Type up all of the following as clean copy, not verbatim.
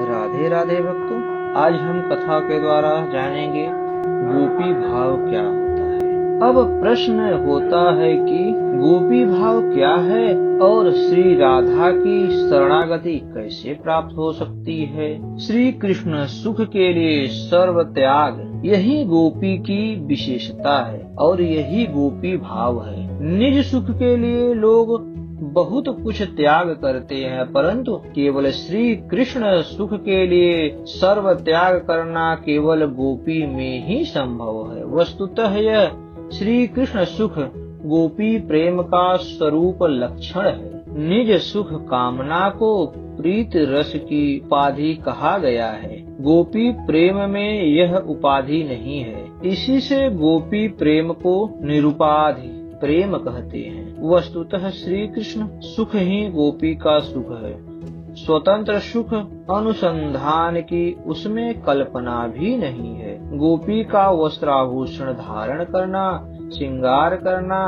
राधे राधे भक्तों। आज हम कथा के द्वारा जानेंगे गोपी भाव क्या होता है। अब प्रश्न होता है कि गोपी भाव क्या है और श्री राधा की शरणागति कैसे प्राप्त हो सकती है। श्री कृष्ण सुख के लिए सर्व त्याग, यही गोपी की विशेषता है और यही गोपी भाव है। निज सुख के लिए लोग बहुत कुछ त्याग करते हैं, परंतु केवल श्री कृष्ण सुख के लिए सर्व त्याग करना केवल गोपी में ही संभव है। वस्तुतः यह श्री कृष्ण सुख गोपी प्रेम का स्वरूप लक्षण है। निज सुख कामना को प्रीत रस की उपाधि कहा गया है। गोपी प्रेम में यह उपाधि नहीं है। इसी से गोपी प्रेम को निरुपाधि प्रेम कहते हैं। वस्तुतः श्री कृष्ण सुख ही गोपी का सुख है। स्वतंत्र सुख अनुसंधान की उसमें कल्पना भी नहीं है। गोपी का वस्त्राभूषण धारण करना, श्रृंगार करना,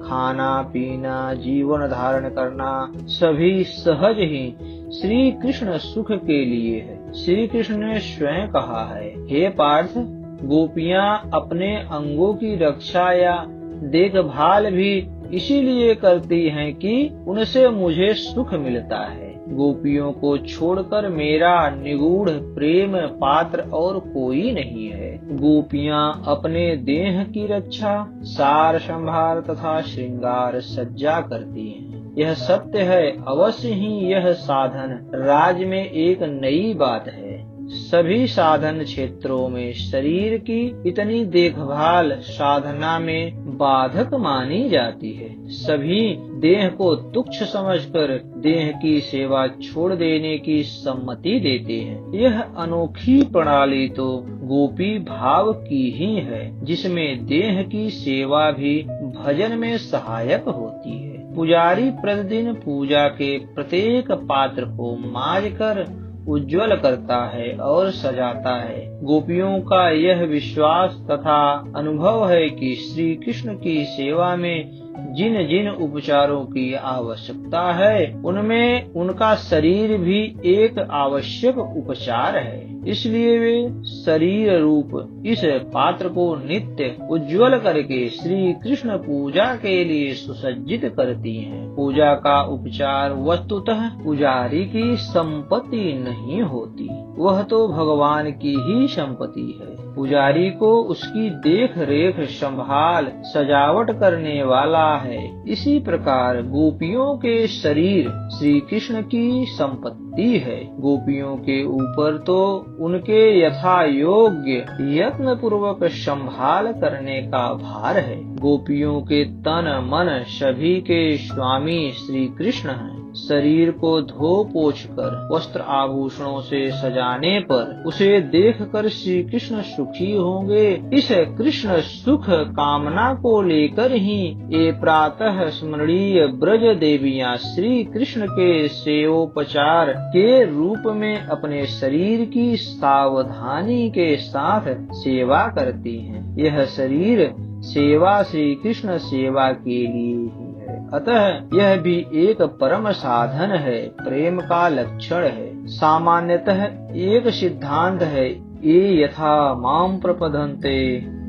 खाना पीना, जीवन धारण करना सभी सहज ही श्री कृष्ण सुख के लिए है। श्री कृष्ण ने स्वयं कहा है, हे पार्थ, गोपियां अपने अंगों की रक्षा या देखभाल भी इसीलिए करती हैं कि उनसे मुझे सुख मिलता है। गोपियों को छोड़कर मेरा निगूढ़ प्रेम पात्र और कोई नहीं है। गोपियां अपने देह की रक्षा, सार संभार तथा श्रृंगार सज्जा करती हैं। यह सत्य है। अवश्य ही यह साधन राज में एक नई बात है। सभी साधन क्षेत्रों में शरीर की इतनी देखभाल साधना में बाधक मानी जाती है। सभी देह को तुच्छ समझकर देह की सेवा छोड़ देने की सम्मति देते हैं। यह अनोखी प्रणाली तो गोपी भाव की ही है, जिसमें देह की सेवा भी भजन में सहायक होती है। पुजारी प्रतिदिन पूजा के प्रत्येक पात्र को मांजकर उज्ज्वल करता है और सजाता है। गोपियों का यह विश्वास तथा अनुभव है कि श्री कृष्ण की सेवा में जिन जिन उपचारों की आवश्यकता है, उनमें उनका शरीर भी एक आवश्यक उपचार है। इसलिए वे शरीर रूप इस पात्र को नित्य उज्ज्वल करके श्री कृष्ण पूजा के लिए सुसज्जित करती हैं। पूजा का उपचार वस्तुतः पुजारी की संपत्ति नहीं होती, वह तो भगवान की ही संपत्ति है। पुजारी को उसकी देख रेख संभाल सजावट करने वाला है। इसी प्रकार गोपियों के शरीर श्री कृष्ण की संपत्ति है। गोपियों के ऊपर तो उनके यथा योग्य यत्न पूर्वक संभाल करने का भार है। गोपियों के तन मन सभी के स्वामी श्री कृष्ण हैं। शरीर को धो पोछ कर वस्त्र आभूषणों से सजाने पर उसे देखकर श्री कृष्ण सुखी होंगे। इस कृष्ण सुख कामना को लेकर ही ये प्रातः स्मरणीय ब्रज देवियां श्री कृष्ण के सेवोपचार के रूप में अपने शरीर की सावधानी के साथ सेवा करती हैं। यह शरीर सेवा श्री कृष्ण सेवा के लिए ही है। अतः यह भी एक परम साधन है, प्रेम का लक्षण है। सामान्यतः एक सिद्धांत है, ये यथा माम प्रपदन्ते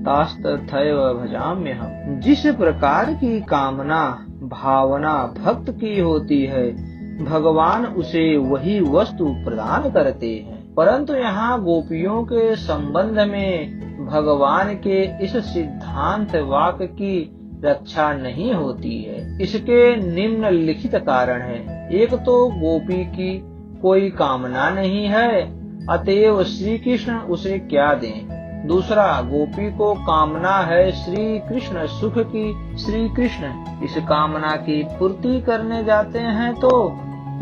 तास्तथैव भजाम्यहम्। जिस प्रकार की कामना भावना भक्त की होती है, भगवान उसे वही वस्तु प्रदान करते हैं। परंतु यहाँ गोपियों के संबंध में भगवान के इस सिद्धांत वाक्य की रक्षा नहीं होती है। इसके निम्नलिखित कारण है। एक तो गोपी की कोई कामना नहीं है, अतएव श्री कृष्ण उसे क्या दें। दूसरा, गोपी को कामना है श्री कृष्ण सुख की। श्री कृष्ण इस कामना की पूर्ति करने जाते हैं तो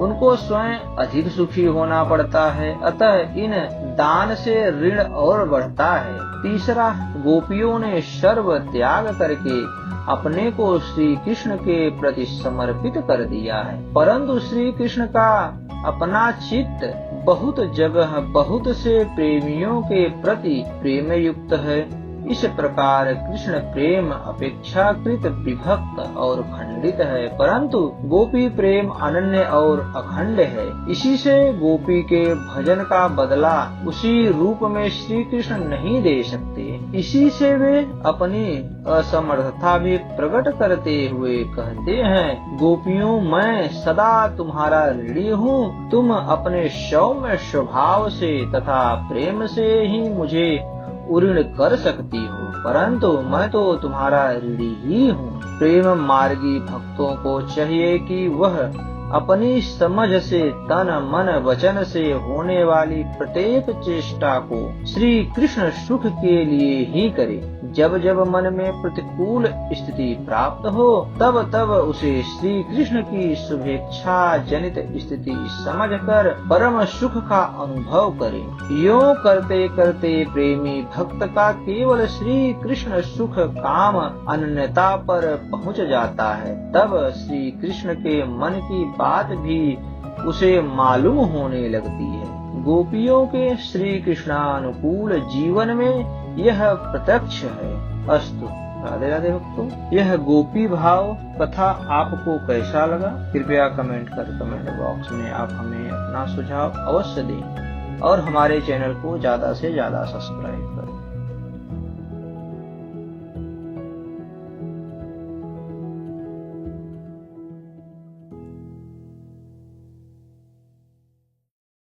उनको स्वयं अधिक सुखी होना पड़ता है। अतः इन दान से ऋण और बढ़ता है। तीसरा, गोपियों ने सर्व त्याग करके अपने को श्री कृष्ण के प्रति समर्पित कर दिया है, परंतु श्री कृष्ण का अपना चित्त बहुत जगह बहुत से प्रेमियों के प्रति प्रेम युक्त है। इस प्रकार कृष्ण प्रेम अपेक्षाकृत विभक्त और खंडित है, परंतु गोपी प्रेम अनन्य और अखंड है। इसी से गोपी के भजन का बदला उसी रूप में श्री कृष्ण नहीं दे सकते। इसी से वे अपनी असमर्थता भी प्रकट करते हुए कहते हैं, गोपियों मैं सदा तुम्हारा ऋणी हूँ। तुम अपने सौम्य स्वभाव से तथा प्रेम से ही मुझे उऋण कर सकती हो, परंतु मैं तो तुम्हारा ऋणी ही हूँ। प्रेम मार्गी भक्तों को चाहिए कि वह अपनी समझ से तन मन वचन से होने वाली प्रत्येक चेष्टा को श्री कृष्ण सुख के लिए ही करे। जब जब मन में प्रतिकूल स्थिति प्राप्त हो तब तब उसे श्री कृष्ण की शुभेच्छा जनित स्थिति समझकर परम सुख का अनुभव करे। यूं करते करते प्रेमी भक्त का केवल श्री कृष्ण सुख काम अनन्यता पर पहुंच जाता है। तब श्री कृष्ण के मन की बात भी उसे मालूम होने लगती है। गोपियों के श्री कृष्णानुकूल जीवन में यह प्रत्यक्ष है। अस्तु, राधे राधे भक्तों। यह गोपी भाव कथा आपको कैसा लगा? कृपया कमेंट बॉक्स में आप हमें अपना सुझाव अवश्य दें और हमारे चैनल को ज्यादा से ज्यादा सब्सक्राइब करें।